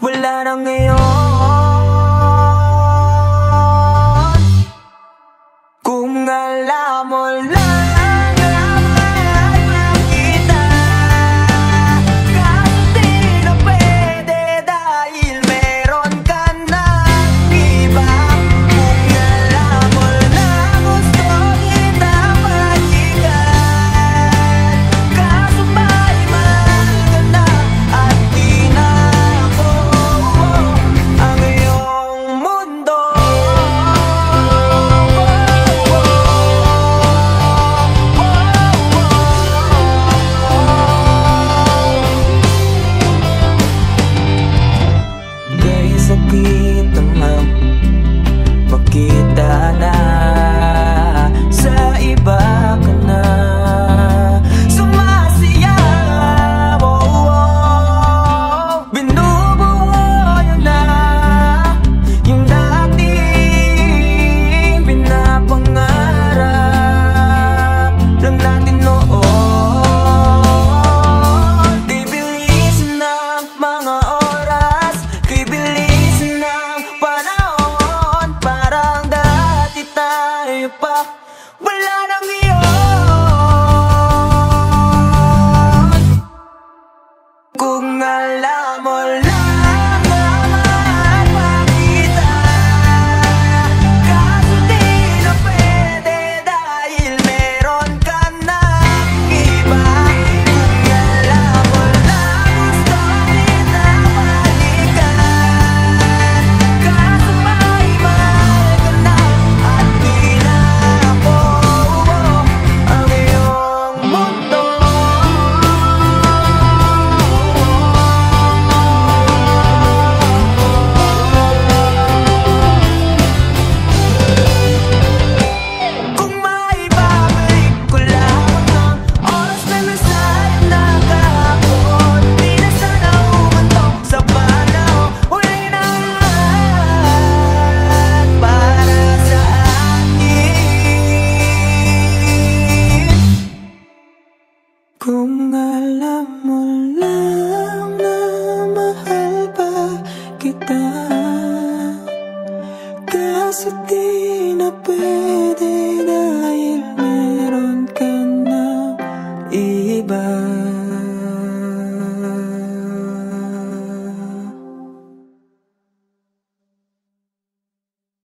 wala na ngayon. Kung alam mo lang makita na sa iba ka na sumasayaw, binubuo yun na yung dating pinapangarap lang natin noon. Di bilisan ng mga oras, di bilisan ng panahon, parang dati tayo pa, wala na ngayon. Kung alam mo lang naman makita, kaso di na pwede dahil meron ka ng iba. Kung alam mo lang gusto kita balikan, kaso may mahal ka na at di na ako ang iyong mundo. Kung maibabalik ko lang ang oras na nasayang na kahapon, di na sana umantong sa panahon. Huli na para sa akin. Kung alam mo lang na mahal pa kita, kaso di na pwede